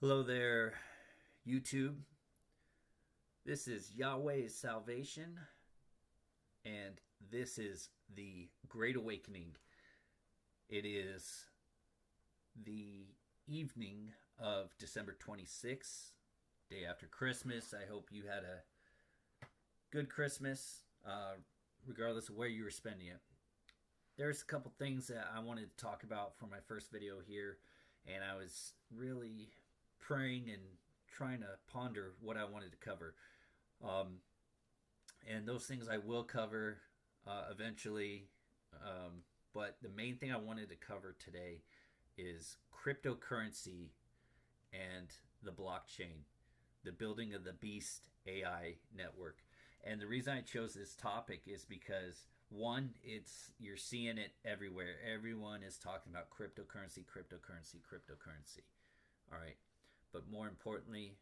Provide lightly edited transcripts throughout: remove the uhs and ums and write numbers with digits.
Hello there, YouTube. This is Yahweh's salvation, and this is the Great Awakening. It is the evening of December 26th, day after Christmas. I hope you had a good Christmas, regardless of where you were spending it. There's a couple things that I wanted to talk about for my first video here, and I was really praying and trying to ponder what I wanted to cover. Um, and those things I will cover eventually. But the main thing I wanted to cover today is cryptocurrency and the blockchain, the building of the Beast AI network. And the reason I chose this topic is because one, it's you're seeing it everywhere. Everyone is talking about cryptocurrency, cryptocurrency, cryptocurrency. All right. But more importantly,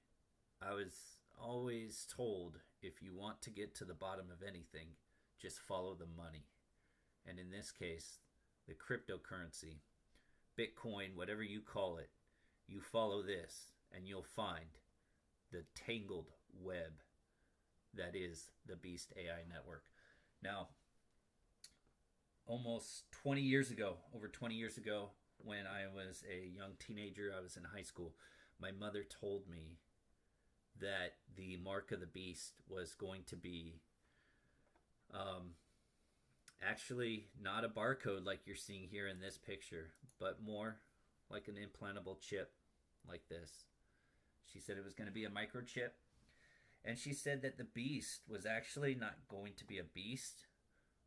I was always told if you want to get to the bottom of anything, just follow the money. And in this case, the cryptocurrency, Bitcoin, whatever you call it, you follow this and you'll find the tangled web that is the Beast AI network. Now, almost 20 years ago, over 20 years ago, when I was a young teenager, I was in high school, my mother told me that the mark of the beast was going to be actually not a barcode like you're seeing here in this picture, but more like an implantable chip like this. She said it was going to be a microchip. And she said that the beast was actually not going to be a beast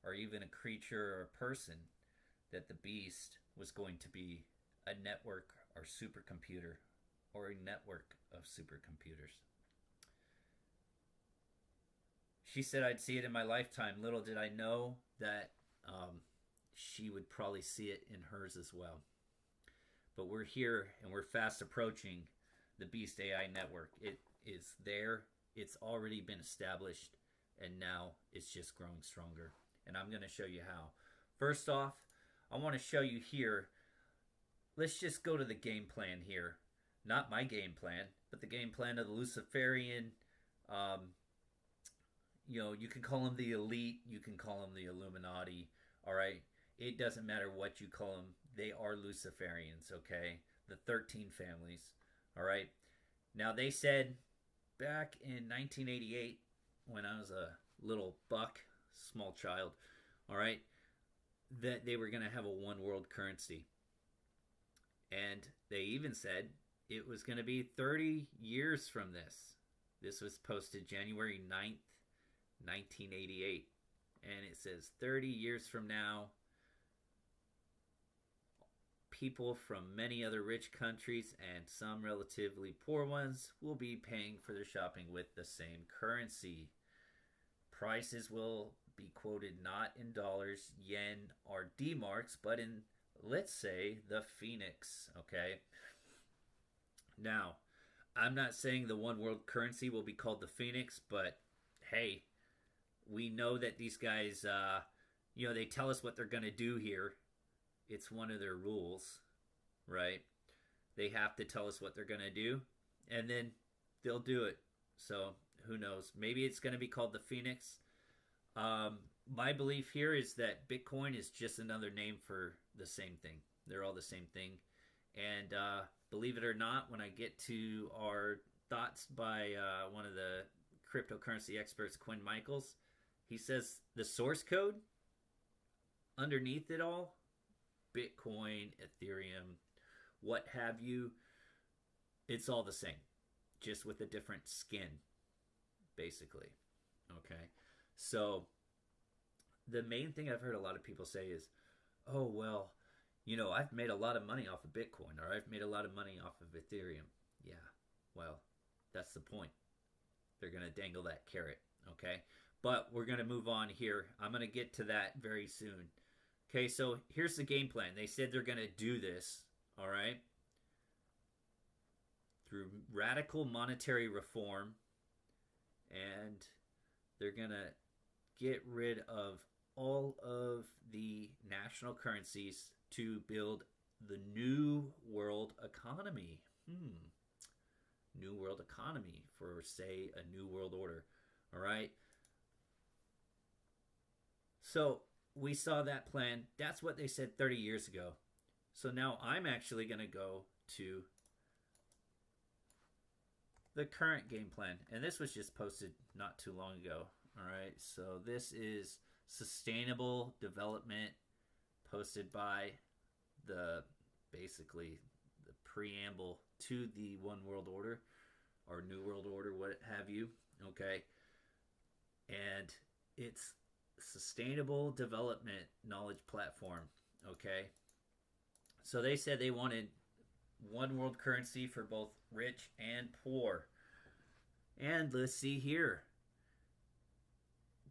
or even a creature or a person, that the beast was going to be a network or supercomputer or a network of supercomputers. She said I'd see it in my lifetime. Little did I know that she would probably see it in hers as well. But we're here and we're fast approaching the Beast AI network. It is there. It's already been established, and now it's just growing stronger. And I'm going to show you how. First off, I want to show you here. Let's just go to the game plan here. Not my game plan, but the game plan of the Luciferian. You can call them the elite. You can call them the Illuminati. All right. It doesn't matter what you call them. They are Luciferians, okay? The 13 families. All right. Now, they said back in 1988, when I was a little buck, small child, all right, that they were going to have a one world currency. And they even said it was going to be 30 years from this. This was posted January 9th, 1988. And it says 30 years from now, people from many other rich countries and some relatively poor ones will be paying for their shopping with the same currency. Prices will be quoted not in dollars, yen, or D-marks, but in, let's say, the Phoenix, okay? Now, I'm not saying the one world currency will be called the Phoenix, but hey, we know that these guys, they tell us what they're going to do here. It's one of their rules, right? They have to tell us what they're going to do, and then they'll do it. So who knows? Maybe it's going to be called the Phoenix. My belief here is that Bitcoin is just another name for the same thing. They're all the same thing. And believe it or not, when I get to our thoughts by one of the cryptocurrency experts, Quinn Michaels, he says the source code underneath it all, Bitcoin, Ethereum, what have you, it's all the same, just with a different skin, basically. Okay. So the main thing I've heard a lot of people say is, oh, well, I've made a lot of money off of Bitcoin, or I've made a lot of money off of Ethereum. Yeah, well, that's the point. They're going to dangle that carrot, okay? But we're going to move on here. I'm going to get to that very soon. Okay, so here's the game plan. They said they're going to do this, all right, through radical monetary reform, and they're going to get rid of all of the national currencies to build the new world economy. new world economy, for, say, a new world order. All right. So we saw that plan. That's what they said 30 years ago. So now I'm actually going to go to the current game plan. And this was just posted not too long ago. All right. So this is sustainable development, posted by the basically the preamble to the One World Order or New World Order, what have you. Okay. And it's sustainable development knowledge platform. Okay. So they said they wanted one world currency for both rich and poor. And let's see here.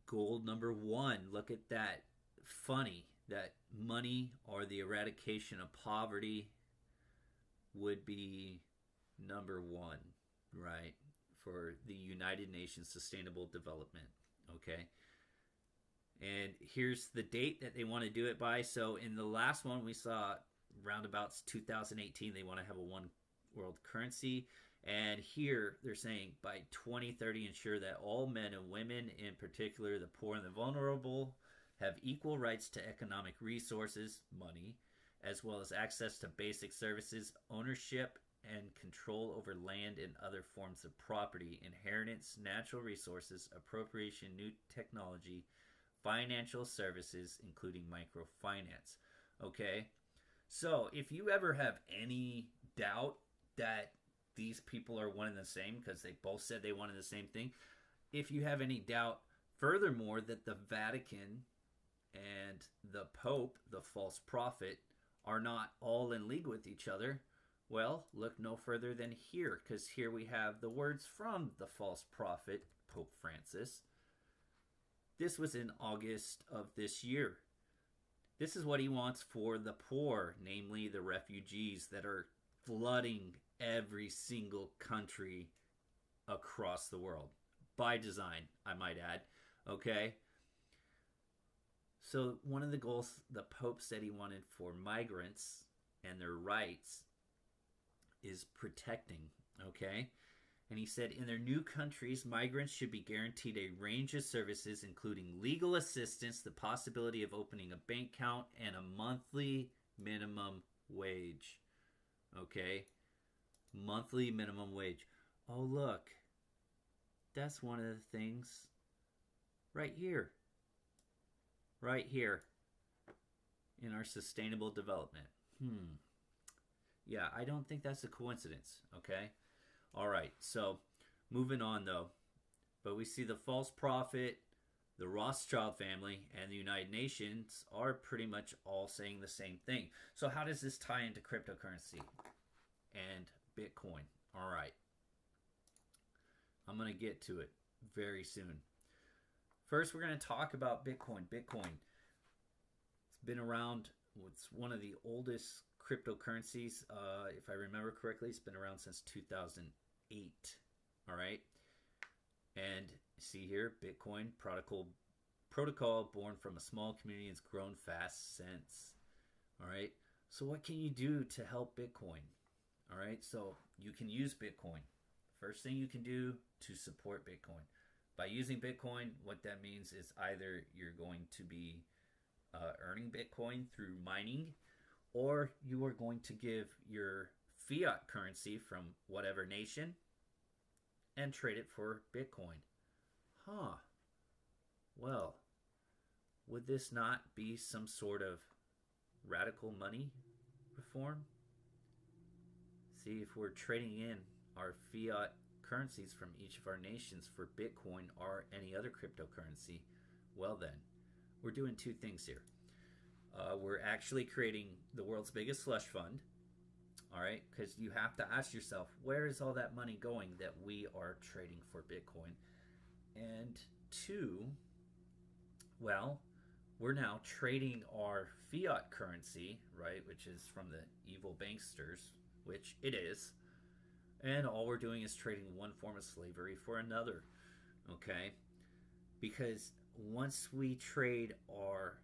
Goal number 1. Look at that. Funny that money or the eradication of poverty would be number 1, right? For the United Nations Sustainable Development. Okay. And here's the date that they want to do it by. So in the last one, we saw roundabouts 2018, they want to have a one world currency. And here they're saying by 2030, ensure that all men and women, in particular the poor and the vulnerable, have equal rights to economic resources, money, as well as access to basic services, ownership and control over land and other forms of property, inheritance, natural resources, appropriation, new technology, financial services, including microfinance. Okay? So if you ever have any doubt that these people are one and the same, because they both said they wanted the same thing, if you have any doubt, furthermore, that the Vatican and the Pope, the false prophet, are not all in league with each other, well, look no further than here, because here we have the words from the false prophet, Pope Francis. This was in August of this year. This is what he wants for the poor, namely the refugees that are flooding every single country across the world. By design, I might add. Okay? So one of the goals the Pope said he wanted for migrants and their rights is protecting. Okay? And he said in their new countries, migrants should be guaranteed a range of services, including legal assistance, the possibility of opening a bank account, and a monthly minimum wage. Okay? Monthly minimum wage. Oh, look. That's one of the things right here. Right here in our sustainable development. Yeah, I don't think that's a coincidence. Okay? All right, so moving on though. But we see the false prophet, the Rothschild family, and the United Nations are pretty much all saying the same thing. So how does this tie into cryptocurrency and Bitcoin? All right. I'm going to get to it very soon. First, we're going to talk about Bitcoin. Bitcoin. It's been around. It's one of the oldest cryptocurrencies. If I remember correctly, it's been around since 2008. All right. And see here, Bitcoin protocol born from a small community has grown fast since. All right. So what can you do to help Bitcoin? All right. So you can use Bitcoin. First thing you can do to support Bitcoin. By using Bitcoin, what that means is either you're going to be earning Bitcoin through mining, or you are going to give your fiat currency from whatever nation and trade it for Bitcoin. Well, would this not be some sort of radical money reform? See, if we're trading in our fiat currencies from each of our nations for Bitcoin or any other cryptocurrency, well then, we're doing two things here. We're actually creating the world's biggest slush fund, all right? Because you have to ask yourself, where is all that money going that we are trading for Bitcoin? And two, well, we're now trading our fiat currency, right, which is from the evil banksters, which it is, and all we're doing is trading one form of slavery for another, okay? Because once we trade our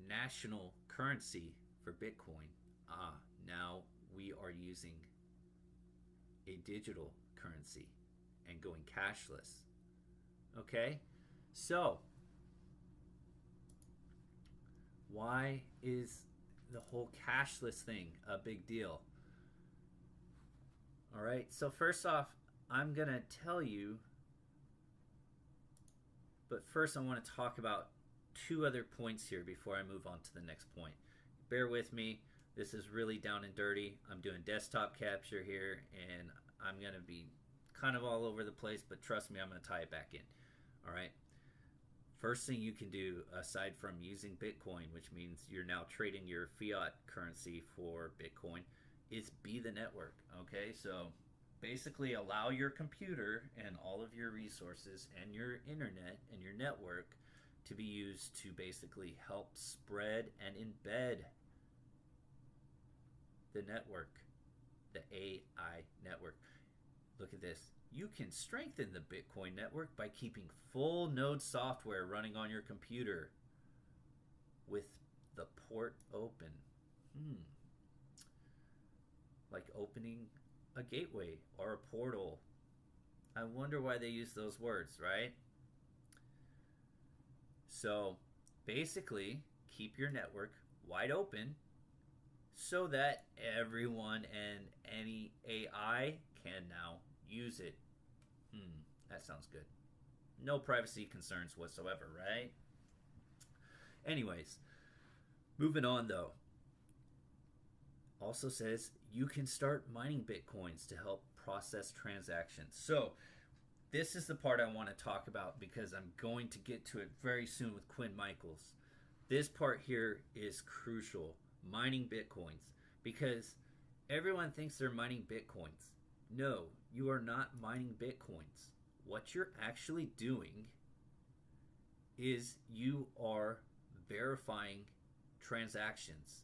national currency for Bitcoin, now we are using a digital cryptocurrency and going cashless. Okay? So, why is the whole cashless thing a big deal? All right, so first off, I'm going to tell you, but first I want to talk about two other points here before I move on to the next point. Bear with me. This is really down and dirty. I'm doing desktop capture here, and I'm going to be kind of all over the place, but trust me, I'm going to tie it back in. All right. First thing you can do, aside from using Bitcoin, which means you're now trading your fiat currency for Bitcoin, is be the network. Okay, so basically allow your computer and all of your resources and your internet and your network to be used to basically help spread and embed the network, the AI network. Look at this. You can strengthen the Bitcoin network by keeping full node software running on your computer with the port open. Like opening a gateway or a portal. I wonder why they use those words, right? So basically, keep your network wide open so that everyone and any AI can now use it. That sounds good. No privacy concerns whatsoever, right? Anyways, moving on though. Also says you can start mining Bitcoins to help process transactions. So this is the part I want to talk about because I'm going to get to it very soon with Quinn Michaels. This part here is crucial. Mining Bitcoins. Because everyone thinks they're mining Bitcoins. No, you are not mining Bitcoins. What you're actually doing is you are verifying transactions.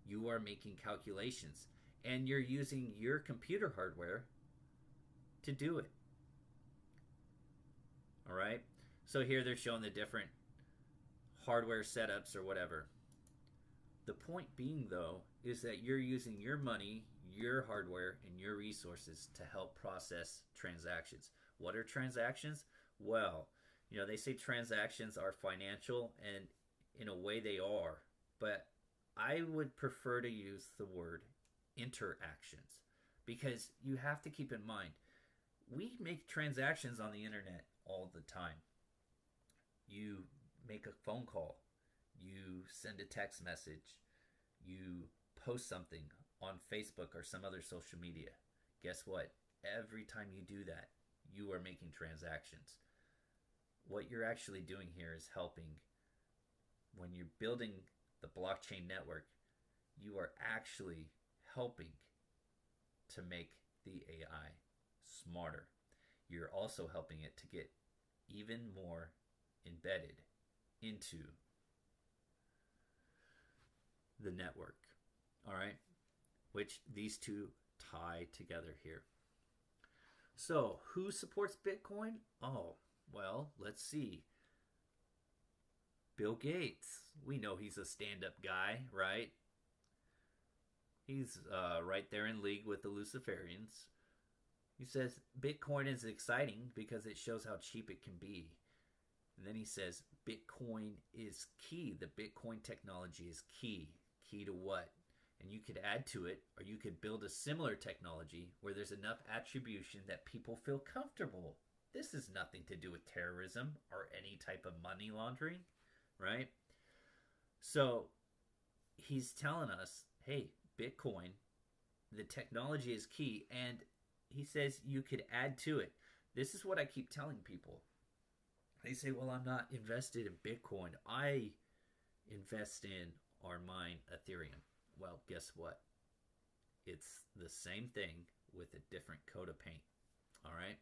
You are making calculations. And you're using your computer hardware to do it. All right? So here they're showing the different hardware setups or whatever. The point being, though, is that you're using your money, your hardware, and your resources to help process transactions. What are transactions? Well, they say transactions are financial, and in a way they are. But I would prefer to use the word interactions because you have to keep in mind, we make transactions on the internet all the time. You make a phone call. You send a text message. You post something on Facebook or some other social media. Guess what? Every time you do that, you are making transactions. What you're actually doing here is helping. When you're building the blockchain network, you are actually helping to make the AI smarter. You're also helping it to get even more embedded into the network. All right? Which these two tie together here. So, who supports Bitcoin? Oh, well, let's see. Bill Gates. We know he's a stand-up guy, right? He's right there in league with the Luciferians. He says, Bitcoin is exciting because it shows how cheap it can be. And then he says, Bitcoin is key. The Bitcoin technology is key. Key to what? And you could add to it, or you could build a similar technology where there's enough attribution that people feel comfortable. This has nothing to do with terrorism or any type of money laundering, right? So he's telling us, hey, Bitcoin, the technology is key, and he says you could add to it. This is what I keep telling people. They say, well, I'm not invested in Bitcoin. I invest in or mine Ethereum. Well, guess what? It's the same thing with a different coat of paint. All right?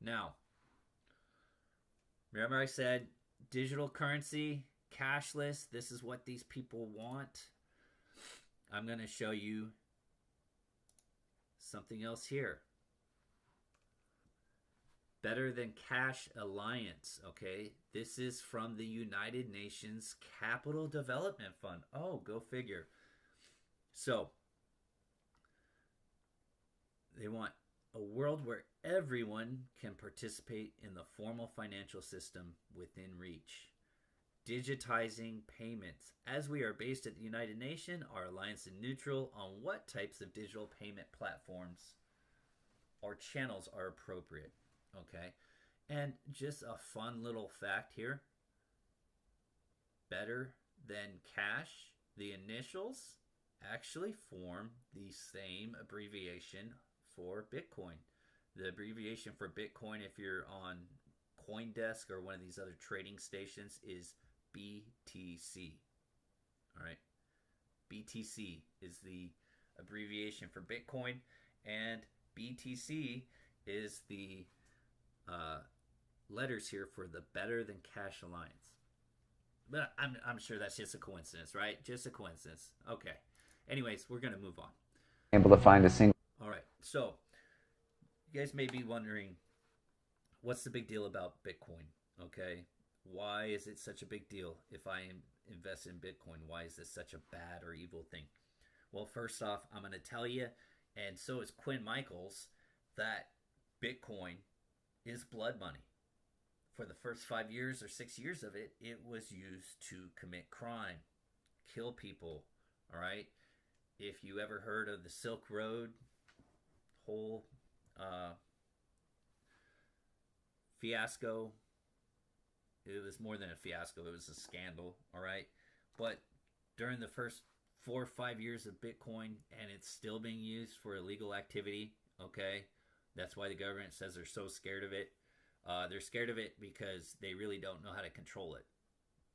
Now, remember I said digital currency, cashless. This is what these people want. I'm going to show you something else here. Better Than Cash Alliance, okay? This is from the United Nations Capital Development Fund. Oh, go figure. So, they want A world where everyone can participate in the formal financial system within reach. Digitizing payments. As we are based at the United Nations, our alliance is neutral on what types of digital payment platforms or channels are appropriate. Okay. And just a fun little fact here. Better than cash, the initials actually form the same abbreviation for Bitcoin. The abbreviation for Bitcoin, if you're on CoinDesk or one of these other trading stations, is BTC. All right. BTC is the abbreviation for Bitcoin, and BTC is the letters here for the Better Than Cash Alliance. But I'm sure that's just a coincidence, right? Just a coincidence. Okay. Anyways, we're going to move on. Able to find a single. All right. So, you guys may be wondering, what's the big deal about Bitcoin? Okay. Why is it such a big deal if I invest in Bitcoin? Why is this such a bad or evil thing? Well, first off, I'm going to tell you, and so is Quinn Michaels, that Bitcoin is blood money. For the first 5 years or 6 years of it, it was used to commit crime, kill people. All right. If you ever heard of the Silk Road whole fiasco, it was more than a fiasco. It was a scandal. All right. But during the first 4 or 5 years of Bitcoin, and it's still being used for illegal activity. Okay. That's why the government says they're so scared of it. They're scared of it because they really don't know how to control it.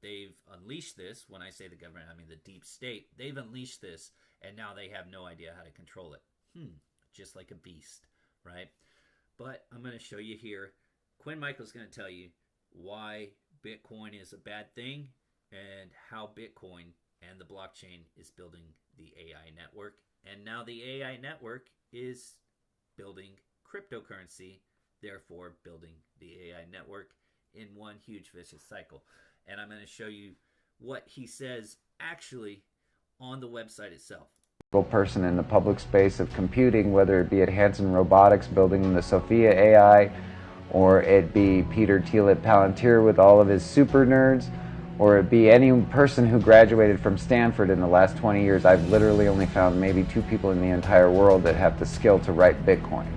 They've unleashed this. When I say the government, I mean the deep state. They've unleashed this, and now they have no idea how to control it. Just like a beast, right? But I'm going to show you here. Quinn Michael's going to tell you why Bitcoin is a bad thing and how Bitcoin and the blockchain is building the AI network. And now the AI network is building cryptocurrency, therefore building the AI network in one huge vicious cycle. And I'm going to show you what he says actually on the website itself. Person in the public space of computing, whether it be at Hanson Robotics building the Sophia AI, or it be Peter Thiel at Palantir with all of his super nerds, or it be any person who graduated from Stanford in the last 20 years. I've literally only found maybe 2 people in the entire world that have the skill to write Bitcoin.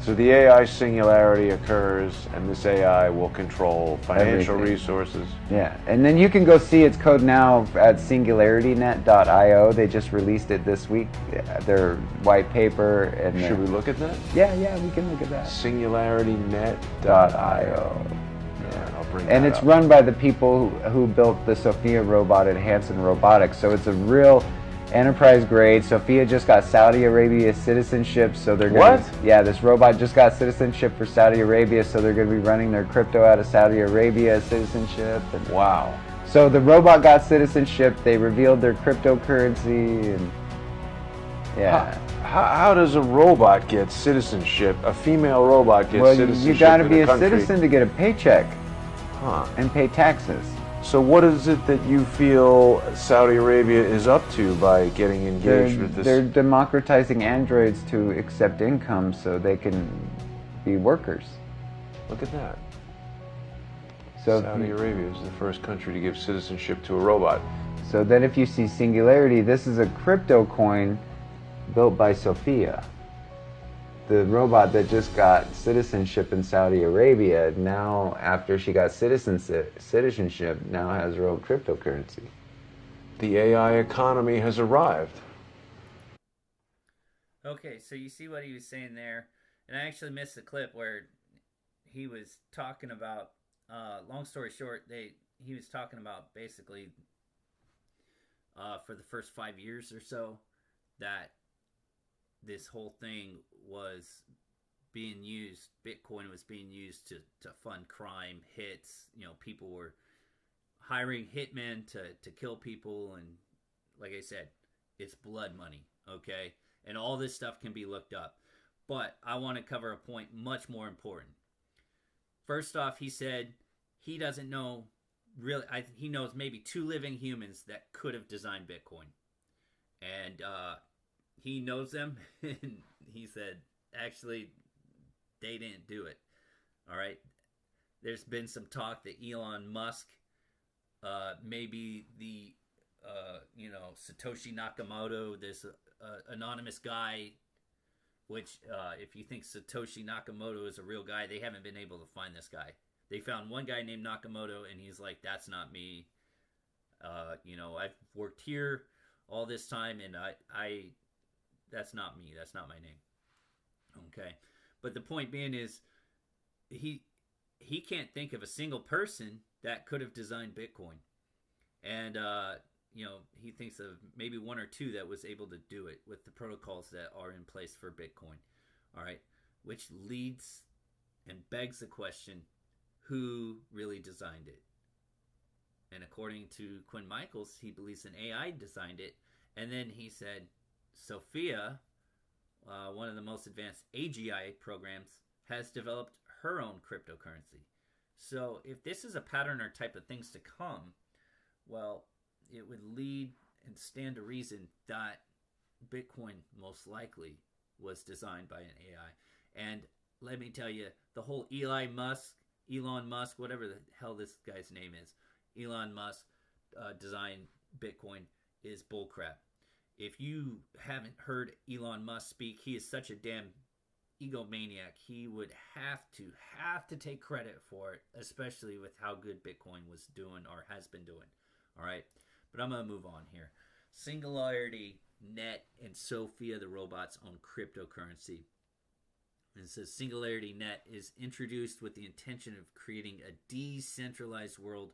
So the AI singularity occurs, and this AI will control financial Everything. resources. Yeah, and then you can go see its code now at singularitynet.io. They just released it this week, their white paper. And Should we look at that? Yeah, we can look at that. Singularitynet.io. Yeah, I'll bring that And it's up. run by the people who built the Sophia robot at Hanson Robotics, so it's a real enterprise grade. Sophia just got Saudi Arabia citizenship, so they're going What? Yeah, this robot just got citizenship for Saudi Arabia, so they're going to be running their crypto out of Saudi Arabia citizenship. And Wow. so the robot got citizenship. They revealed their cryptocurrency, and yeah. How does a robot get citizenship? A female robot gets Well, citizenship you got to in be a country? citizen to get a paycheck Huh. and pay taxes. So what is it that you feel Saudi Arabia is up to by getting engaged with this? They're democratizing androids to accept income so they can be workers. Look at that. So Saudi Arabia is the first country to give citizenship to a robot. So then if you see Singularity, this is a crypto coin built by Sophia. The robot that just got citizenship in Saudi Arabia, now after she got citizenship, now has her own cryptocurrency. The AI economy has arrived. Okay, so you see what he was saying there. And I actually missed the clip where he was talking about, long story short, he was talking about basically for the first 5 years or so that this whole thing was being used, Bitcoin was being used to fund crime, hits. People were hiring hitmen to kill people, and like I said, it's blood money, okay? And all this stuff can be looked up. But I want to cover a point much more important. First off, he said he doesn't know really, he knows maybe 2 living humans that could have designed Bitcoin. And he knows them, and he said, actually, they didn't do it. All right. There's been some talk that Elon Musk, maybe the, Satoshi Nakamoto, this anonymous guy, which, if you think Satoshi Nakamoto is a real guy, they haven't been able to find this guy. They found one guy named Nakamoto, and he's like, that's not me. I've worked here all this time, and I that's not me. That's not my name. Okay. But the point being is, he can't think of a single person that could have designed Bitcoin. And, he thinks of maybe one or two that was able to do it with the protocols that are in place for Bitcoin. All right. Which leads and begs the question, who really designed it? And according to Quinn Michaels, he believes an AI designed it. And then he said, Sophia, one of the most advanced AGI programs, has developed her own cryptocurrency. So if this is a pattern or type of things to come, well, it would lead and stand to reason that Bitcoin most likely was designed by an AI. And let me tell you, the whole Elon Musk, whatever the hell this guy's name is, Elon Musk designed Bitcoin is bullcrap. If you haven't heard Elon Musk speak, he is such a damn egomaniac. He would have to take credit for it, especially with how good Bitcoin was doing or has been doing. All right, but I'm gonna move on here. Singularity Net and Sophia the robot's own cryptocurrency. And it says Singularity Net is introduced with the intention of creating a decentralized world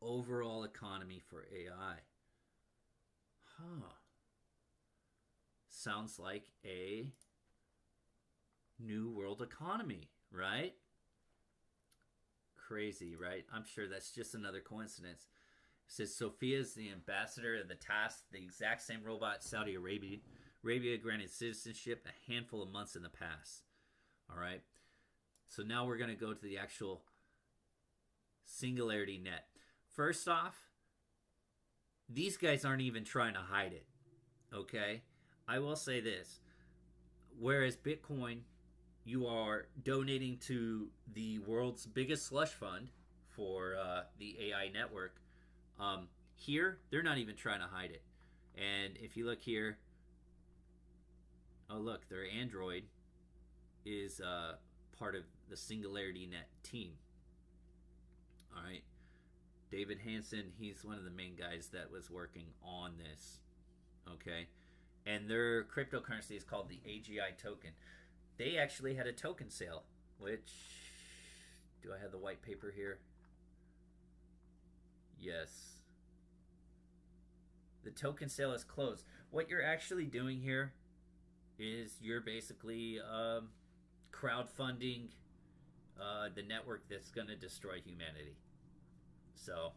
overall economy for AI. Sounds like a new world economy, right? Crazy, right? I'm sure that's just another coincidence. It says Sophia is the ambassador of the task, the exact same robot Saudi Arabia granted citizenship a handful of months in the past. All right. So now we're going to go to the actual Singularity Net. First off, these guys aren't even trying to hide it. Okay? I will say this. Whereas Bitcoin, you are donating to the world's biggest slush fund for the AI network. Here, they're not even trying to hide it. And if you look here, oh look, their Android is part of the Singularity Net team. All right. David Hansen, he's one of the main guys that was working on this. Okay. And their cryptocurrency is called the AGI token. They actually had a token sale, which, do I have the white paper here? Yes. The token sale is closed. What you're actually doing here is you're basically crowdfunding the network that's going to destroy humanity. So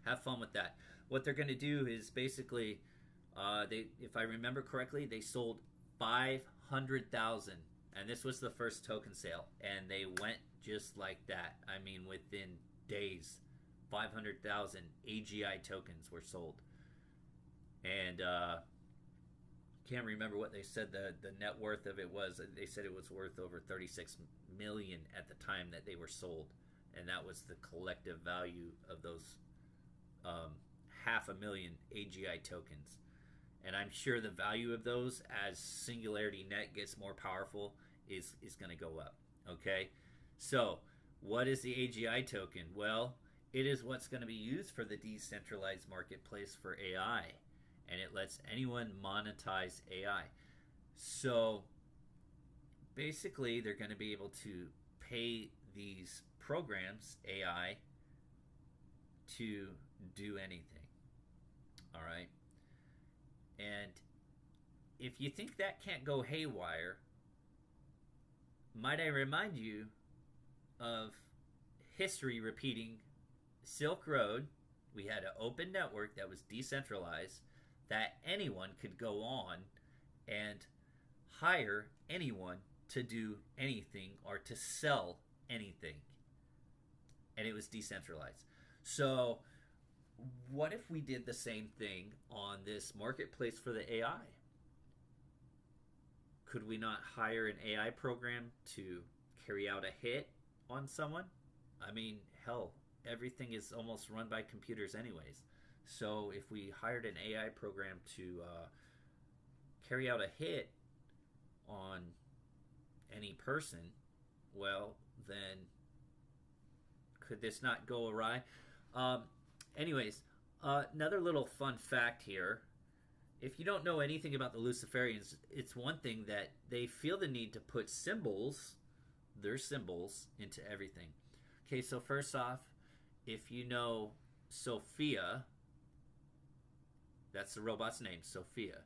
have fun with that. What they're going to do is basically, if I remember correctly, they sold 500,000, and this was the first token sale, and they went just like that. I mean, within days, 500,000 AGI tokens were sold. And can't remember what they said the net worth of it was. They said it was worth over 36 million at the time that they were sold, and that was the collective value of those 500,000 AGI tokens. And I'm sure the value of those, as Singularity Net gets more powerful, is going to go up. Okay, so what is the AGI token? Well, it is what's going to be used for the decentralized marketplace for AI, and it lets anyone monetize AI. So basically, they're going to be able to pay these programs, AI, to do anything. All right. And if you think that can't go haywire, might I remind you of history repeating. Silk Road, we had an open network that was decentralized, that anyone could go on and hire anyone to do anything or to sell anything. And it was decentralized. So what if we did the same thing on this marketplace for the AI? could we not hire an AI program to carry out a hit on someone? I mean, hell, everything is almost run by computers anyways. So if we hired an AI program to carry out a hit on any person, well, then could this not go awry? Anyways, another little fun fact here. If you don't know anything about the Luciferians, it's one thing that they feel the need to put symbols, their symbols, into everything. Okay, so first off, if you know Sophia, that's the robot's name, Sophia.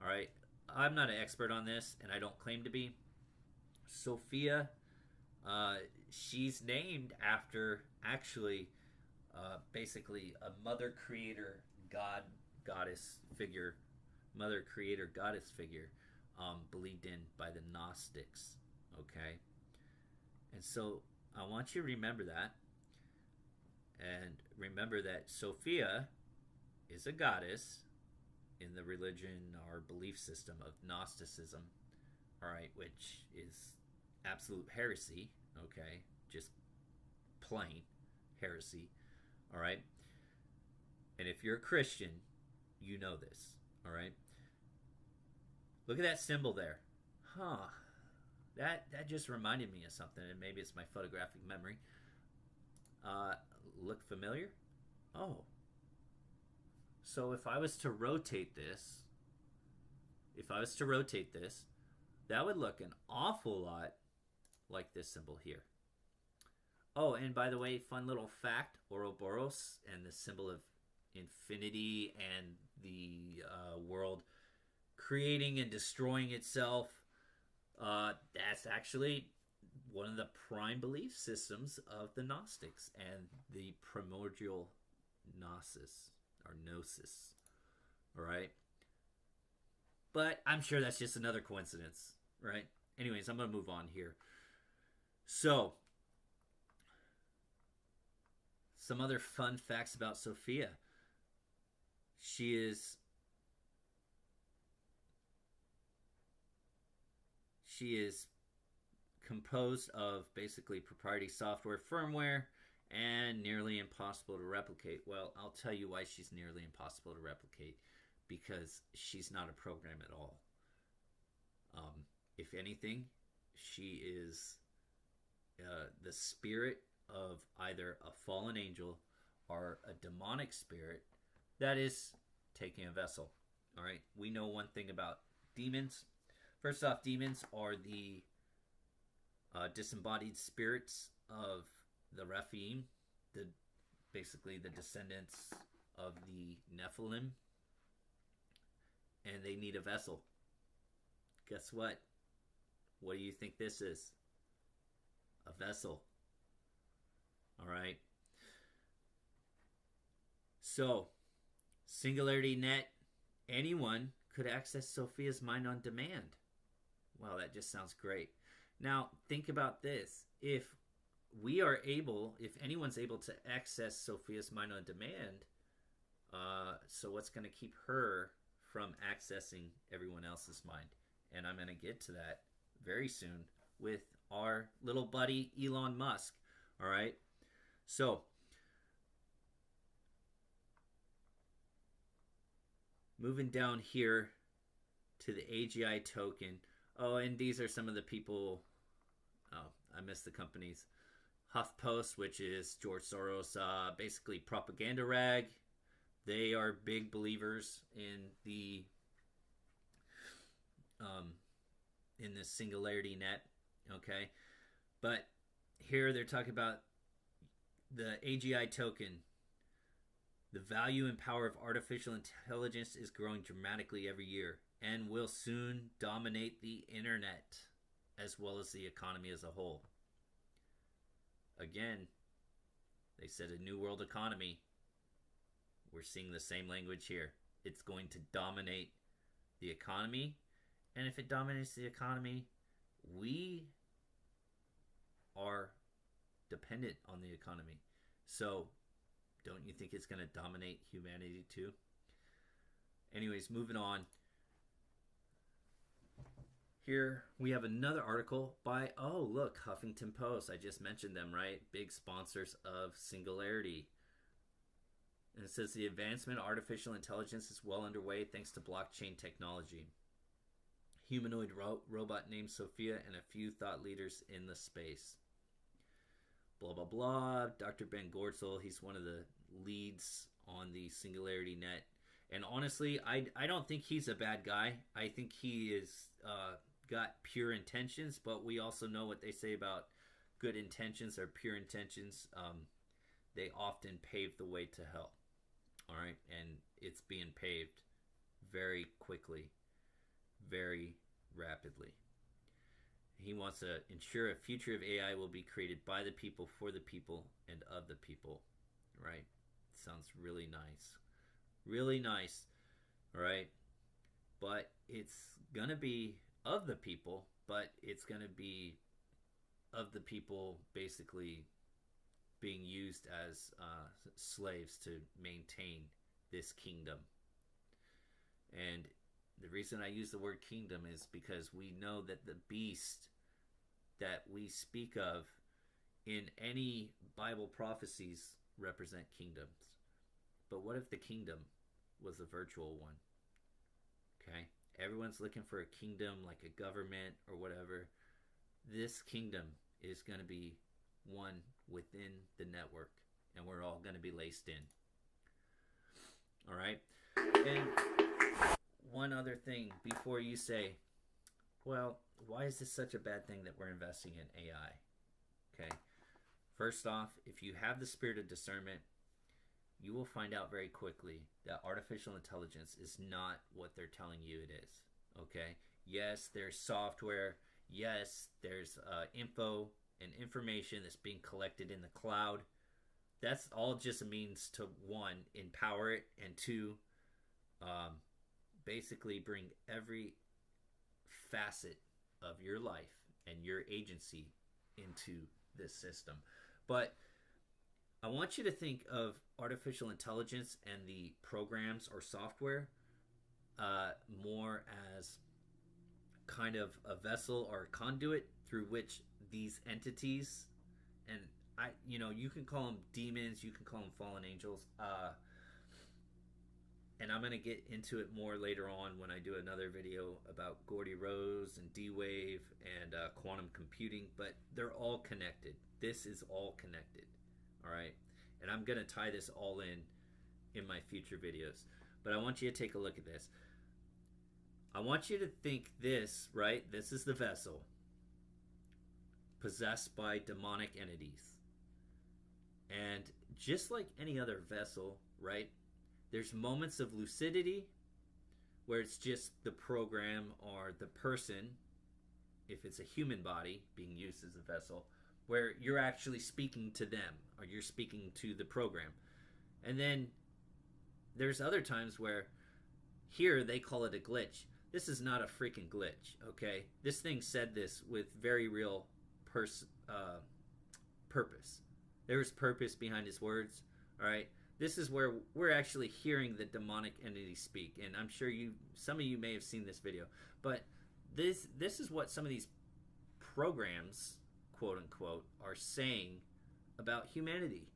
All right, I'm not an expert on this, and I don't claim to be. Sophia, she's named after actually basically a mother creator goddess figure, mother creator goddess figure, believed in by the Gnostics. Okay, and so I want you to remember that, and remember that Sophia is a goddess in the religion or belief system of Gnosticism, all right, which is absolute heresy, okay, just plain heresy, all right. And if you're a Christian, you know this, all right. Look at that symbol there. That just reminded me of something, and maybe it's my photographic memory. Look familiar? Oh. So if I was to rotate this, that would look an awful lot like this symbol here. Oh, and by the way, fun little fact, Ouroboros and the symbol of infinity and the world creating and destroying itself, that's actually one of the prime belief systems of the Gnostics and the primordial gnosis or gnosis. All right, but I'm sure that's just another coincidence, right? Anyways, I'm gonna move on here. So some other fun facts about Sophia. She is composed of basically proprietary software, firmware, and nearly impossible to replicate. Well, I'll tell you why she's nearly impossible to replicate. Because she's not a program at all. If anything, she is the spirit of either a fallen angel or a demonic spirit that is taking a vessel. All right, we know one thing about demons. First off, demons are the disembodied spirits of the Rephaim, basically the descendants of the Nephilim, and they need a vessel. Guess what? What do you think this is? A vessel. All right. So, Singularity Net, anyone could access Sophia's mind on demand. Wow, that just sounds great. Now, think about this. If anyone's able to access Sophia's mind on demand, so what's going to keep her from accessing everyone else's mind? And I'm going to get to that very soon with our little buddy Elon Musk. All right. So moving down here to the AGI token. Oh, and these are some of the people. Oh, I missed the companies. HuffPost, which is George Soros, basically propaganda rag. They are big believers in the Singularity Net, okay? But here they're talking about the AGI token. The value and power of artificial intelligence is growing dramatically every year and will soon dominate the internet as well as the economy as a whole. Again, they said a new world economy. We're seeing the same language here. It's going to dominate the economy. And if it dominates the economy, we are dependent on the economy. So, don't you think it's going to dominate humanity too? Anyways, moving on. Here we have another article by, oh, look, Huffington Post. I just mentioned them, right? Big sponsors of Singularity. And it says the advancement of artificial intelligence is well underway thanks to blockchain technology. Humanoid robot named Sophia and a few thought leaders in the space. Blah, blah, blah. Dr. Ben Gortzel, he's one of the leads on the Singularity Net. And honestly, I don't think he's a bad guy. I think he is got pure intentions, but we also know what they say about good intentions or pure intentions. They often pave the way to hell. All right, and it's being paved very quickly, very rapidly. He wants to ensure a future of AI will be created by the people, for the people, and of the people. Right? Sounds really nice. Really nice. All right? But it's going to be of the people, but it's going to be of the people basically being used as slaves to maintain this kingdom. And the reason I use the word kingdom is because we know that the beast that we speak of in any Bible prophecies represent kingdoms. But what if the kingdom was a virtual one? Okay? Everyone's looking for a kingdom like a government or whatever. This kingdom is going to be one within the network, and we're all going to be laced in. All right? And one other thing before you say, well, why is this such a bad thing that we're investing in AI? Okay? First off, if you have the spirit of discernment, you will find out very quickly that artificial intelligence is not what they're telling you it is. Okay? Yes, there's software. Yes, there's info and information that's being collected in the cloud. That's all just a means to, one, empower it, and two, basically bring every facet of your life and your agency into this system. But I want you to think of artificial intelligence and the programs or software more as kind of a vessel or a conduit through which these entities, and you can call them demons, you can call them fallen angels, and I'm going to get into it more later on when I do another video about Gordy Rose and D-Wave and quantum computing, but they're all connected. This is all connected, all right? And I'm going to tie this all in my future videos. But I want you to take a look at this. I want you to think this, right? This is the vessel possessed by demonic entities. And just like any other vessel, right? There's moments of lucidity where it's just the program or the person, if it's a human body being used as a vessel, where you're actually speaking to them or you're speaking to the program. And then there's other times where here they call it a glitch. This is not a freaking glitch, okay? This thing said this with very real purpose. There's purpose behind his words, all right? This is where we're actually hearing the demonic entity speak, and I'm sure some of you may have seen this video, but this is what some of these programs, quote unquote, are saying about humanity,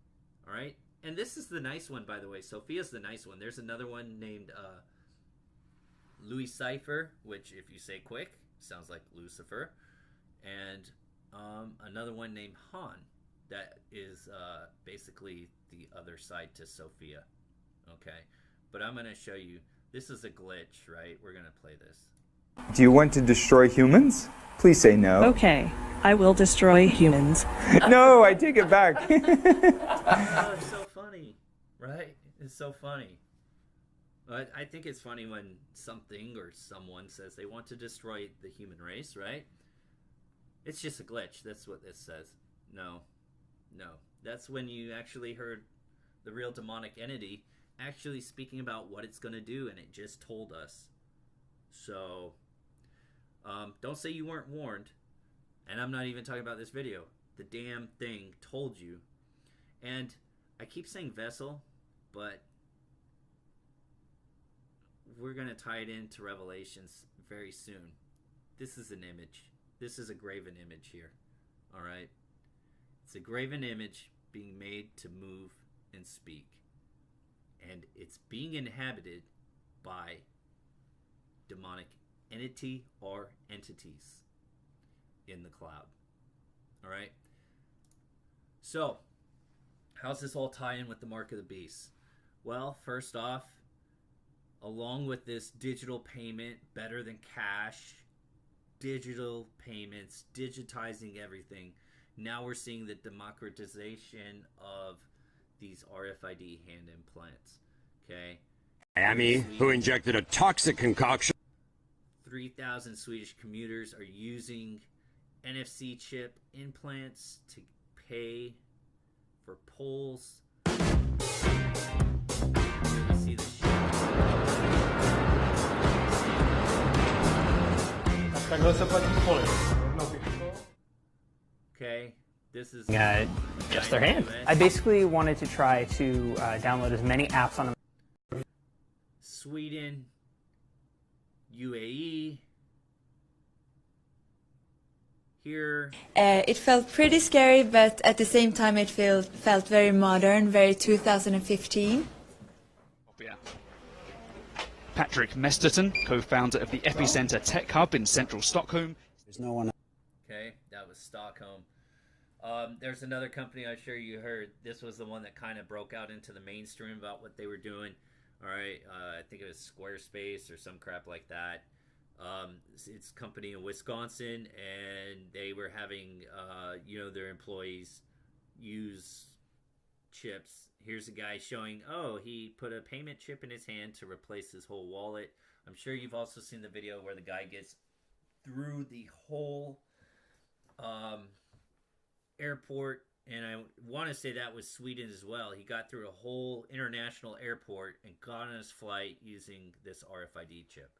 all right? And this is the nice one, by the way. Sophia's the nice one. There's another one named Louis Cypher, which if you say quick, sounds like Lucifer, and another one named Han, that is basically the other side to Sophia, okay? But I'm going to show you, this is a glitch, right? We're going to play this. Do you want to destroy humans? Please say no. Okay, I will destroy humans. No, I take it back. Oh, it's so funny, right? It's so funny. But I think it's funny when something or someone says they want to destroy the human race, right? It's just a glitch. That's what this says. No. That's when you actually heard the real demonic entity actually speaking about what it's going to do, and it just told us. So, don't say you weren't warned. And I'm not even talking about this video. The damn thing told you. And I keep saying vessel, but we're going to tie it into Revelations very soon. this is an image. This is a graven image here. All right? It's a graven image being made to move and speak. And it's being inhabited by demonic entity or entities in the cloud. All right? So, how's this all tie in with the mark of the beast? Well, first off, along with this digital payment, better than cash, digital payments, digitizing everything, now we're seeing the democratization of these RFID hand implants. Okay? Miami, who injected a toxic concoction. 3,000 Swedish commuters are using NFC chip implants to pay for polls. See the okay, this is just their hand. I basically wanted to try to download as many apps on Sweden, UAE. Here. It felt pretty scary, but at the same time it felt very modern, very 2015. Yeah. Patrick Mesterton, co-founder of the Epicenter Tech Hub in central Stockholm. There's no one. Okay, that was Stockholm. There's another company I'm sure you heard. This was the one that kind of broke out into the mainstream about what they were doing. All right, I think it was Squarespace or some crap like that. It's a company in Wisconsin, and they were having, their employees use chips. Here's a guy showing, he put a payment chip in his hand to replace his whole wallet. I'm sure you've also seen the video where the guy gets through the whole airport, and I want to say that was Sweden as well. He got through a whole international airport and got on his flight using this RFID chip.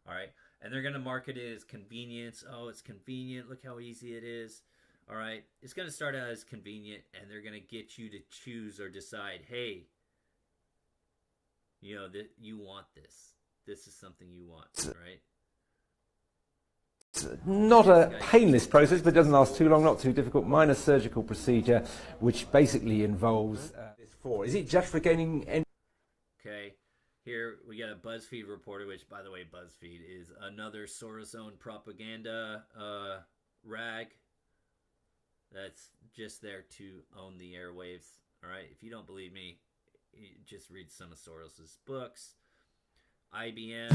All right, and they're going to market it as convenience. Oh, it's convenient. Look how easy it is. All right, it's going to start out as convenient, and they're going to get you to choose or decide, hey, that you want this. This is something you want, right? Not a painless process, but it doesn't last too long, not too difficult. Minor surgical procedure, which basically involves this for. Is it just for gaining? Okay, here we got a BuzzFeed reporter, which, by the way, BuzzFeed is another Soros-owned propaganda rag that's just there to own the airwaves. All right, if you don't believe me, just read some of Soros's books. IBM.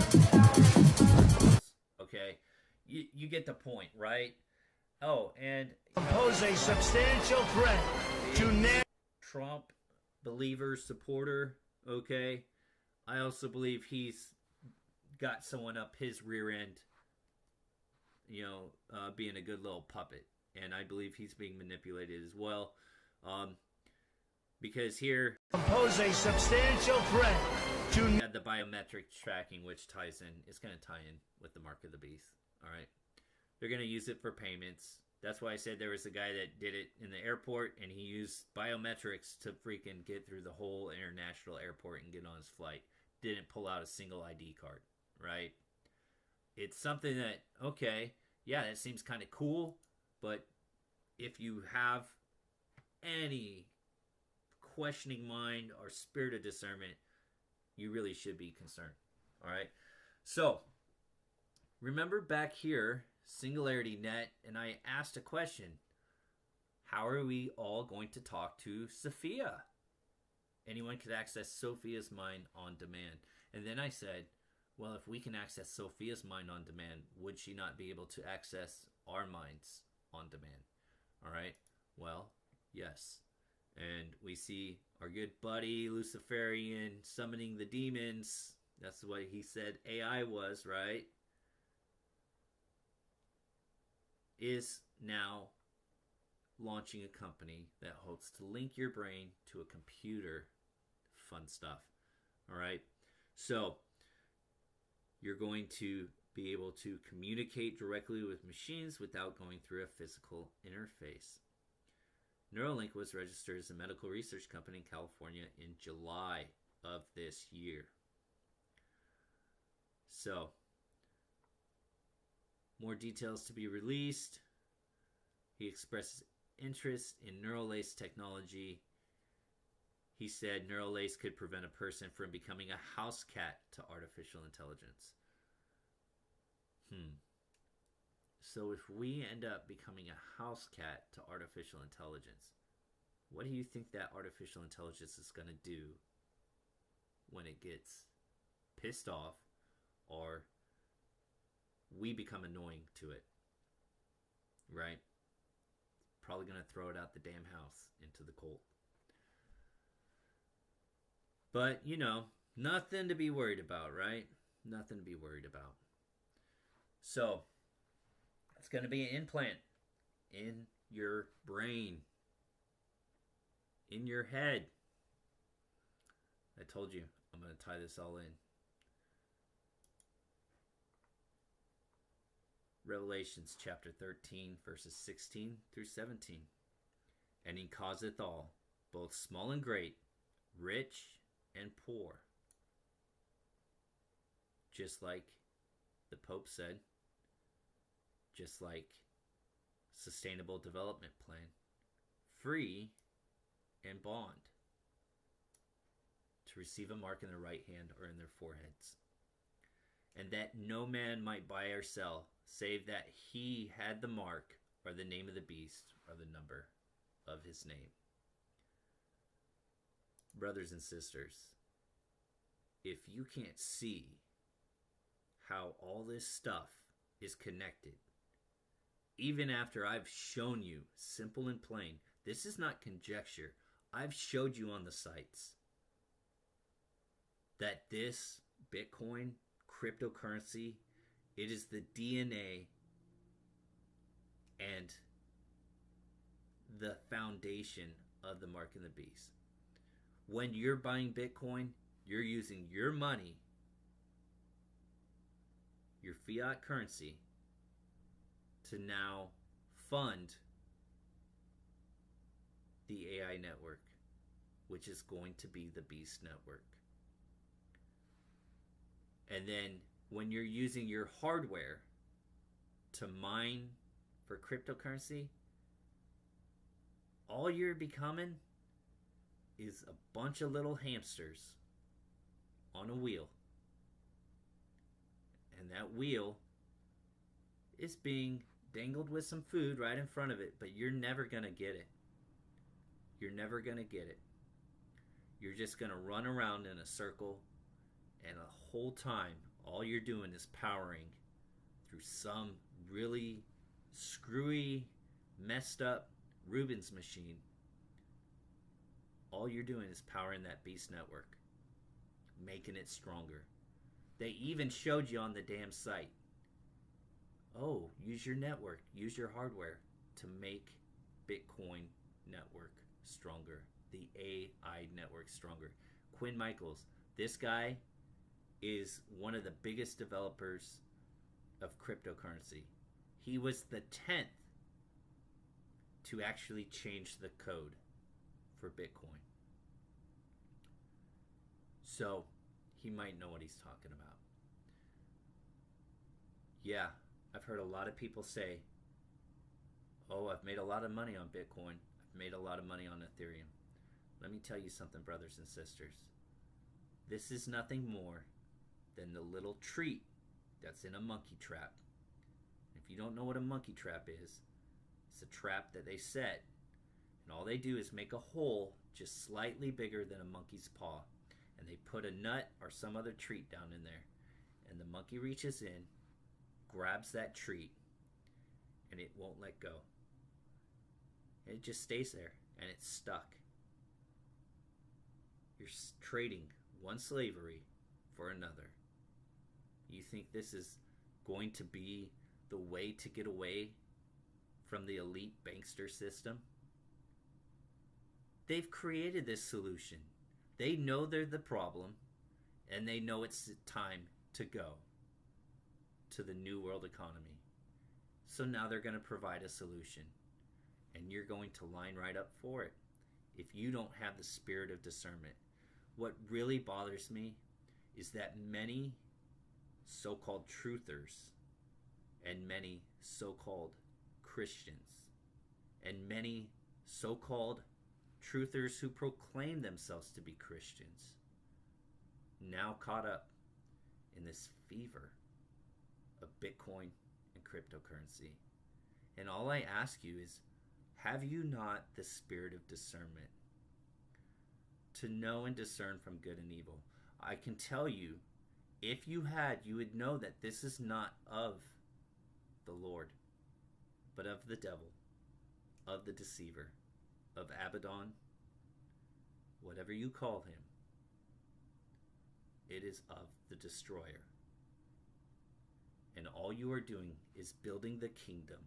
Okay. You get the point, right? Oh, and pose a substantial threat to Trump believer supporter. Okay, I also believe he's got someone up his rear end. Being a good little puppet, and I believe he's being manipulated as well. Because here pose a substantial threat to the biometric tracking, which ties in. It's going to tie in with the mark of the beast. All right, they're going to use it for payments. That's why I said there was a guy that did it in the airport, and he used biometrics to freaking get through the whole international airport and get on his flight. Didn't pull out a single ID card, right? It's something that, okay, yeah, that seems kind of cool, but if you have any questioning mind or spirit of discernment, you really should be concerned. All right, so remember back here, Singularity Net, and I asked a question. How are we all going to talk to Sophia? Anyone could access Sophia's mind on demand. And then I said, well, if we can access Sophia's mind on demand, would she not be able to access our minds on demand? All right, well, yes. And we see our good buddy Luciferian summoning the demons. That's what he said AI was, right? Is now launching a company that hopes to link your brain to a computer. Fun stuff. All right. So you're going to be able to communicate directly with machines without going through a physical interface. Neuralink was registered as a medical research company in California in July of this year. So More details to be released. He expresses interest in neural lace technology. He said neural lace could prevent a person from becoming a house cat to artificial intelligence. So if we end up becoming a house cat to artificial intelligence, what do you think that artificial intelligence is going to do when it gets pissed off or we become annoying to it? Right? Probably going to throw it out the damn house into the cold. But, you know, nothing to be worried about, right? Nothing to be worried about. So, it's going to be an implant in your brain, in your head. I told you, I'm going to tie this all in. Revelations chapter 13, verses 16 through 17. And he causeth all, both small and great, rich and poor. Just like the Pope said, just like Sustainable Development Plan, free and bond, to receive a mark in their right hand or in their foreheads, and that no man might buy or sell, save that he had the mark or the name of the beast or the number of his name. Brothers and sisters, if you can't see how all this stuff is connected, even after I've shown you, simple and plain, this is not conjecture, I've showed you on the sites that this Bitcoin cryptocurrency, it is the DNA and the foundation of the mark of the beast. When you're buying Bitcoin, you're using your money, your fiat currency, to now fund the AI network, which is going to be the Beast Network. And then when you're using your hardware to mine for cryptocurrency, all you're becoming is a bunch of little hamsters on a wheel. And that wheel is being dangled with some food right in front of it, but you're never going to get it. You're never going to get it. You're just going to run around in a circle, and the whole time, all you're doing is powering through some really screwy, messed up Rubens machine. All you're doing is powering that Beast Network, making it stronger. They even showed you on the damn site, oh, use your network, use your hardware to make Bitcoin network stronger, the AI network stronger. Quinn Michaels, this guy is one of the biggest developers of cryptocurrency. He was the 10th to actually change the code for Bitcoin. So he might know what he's talking about. Yeah, I've heard a lot of people say, oh, I've made a lot of money on Bitcoin. I've made a lot of money on Ethereum. Let me tell you something, brothers and sisters. This is nothing more than the little treat that's in a monkey trap. If you don't know what a monkey trap is, it's a trap that they set, and all they do is make a hole just slightly bigger than a monkey's paw, and they put a nut or some other treat down in there, and the monkey reaches in, grabs that treat, and it won't let go. And it just stays there, and it's stuck. You're trading one slavery for another. You think this is going to be the way to get away from the elite bankster system? They've created this solution. They know they're the problem, and they know it's time to go to the new world economy. So now they're going to provide a solution, and you're going to line right up for it if you don't have the spirit of discernment. What really bothers me is that many so-called truthers and many so-called Christians, and many so-called truthers who proclaim themselves to be Christians, now caught up in this fever of Bitcoin and cryptocurrency. And all I ask you is, have you not the spirit of discernment to know and discern from good and evil? I can tell you, if you had, you would know that this is not of the Lord, but of the devil, of the deceiver, of Abaddon, whatever you call him. It is of the destroyer. And all you are doing is building the kingdom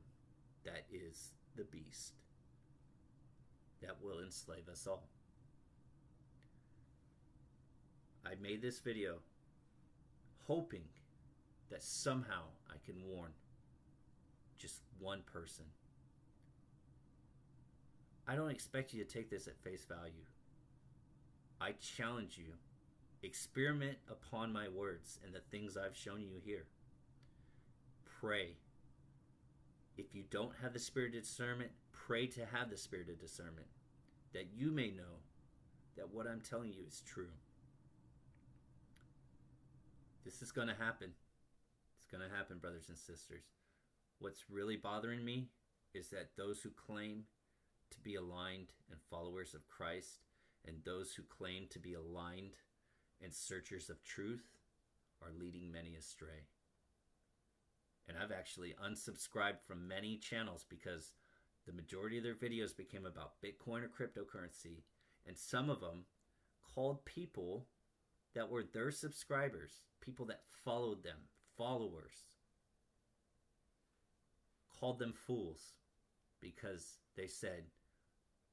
that is the beast that will enslave us all. I made this video hoping that somehow I can warn just one person. I don't expect you to take this at face value. I challenge you, experiment upon my words and the things I've shown you here. Pray. If you don't have the spirit of discernment, pray to have the spirit of discernment, that you may know that what I'm telling you is true. This is going to happen. It's going to happen, brothers and sisters. What's really bothering me is that those who claim to be aligned and followers of Christ, and those who claim to be aligned and searchers of truth, are leading many astray. And I've actually unsubscribed from many channels because the majority of their videos became about Bitcoin or cryptocurrency, and some of them called people that were their subscribers, people that followed them, followers, called them fools because they said,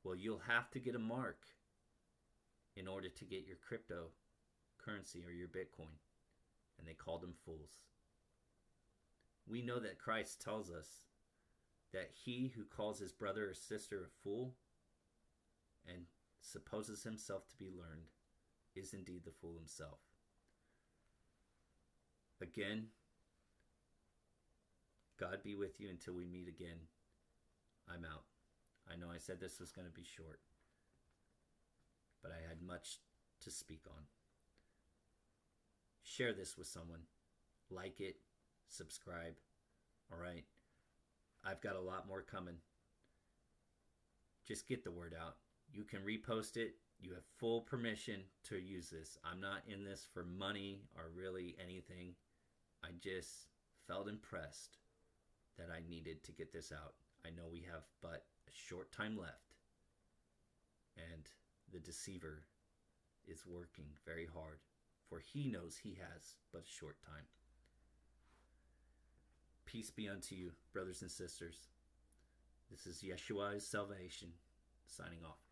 well, you'll have to get a mark in order to get your cryptocurrency or your Bitcoin. And they called them fools. We know that Christ tells us that he who calls his brother or sister a fool and supposes himself to be learned is indeed the fool himself. Again, God be with you until we meet again. I'm out. I know I said this was going to be short, but I had much to speak on. Share this with someone. Like it. Subscribe. All right. I've got a lot more coming. Just get the word out. You can repost it. You have full permission to use this. I'm not in this for money or really anything. I just felt impressed that I needed to get this out. I know we have but a short time left, and the deceiver is working very hard, for he knows he has but a short time. Peace be unto you, brothers and sisters. This is Yeshua's salvation, signing off.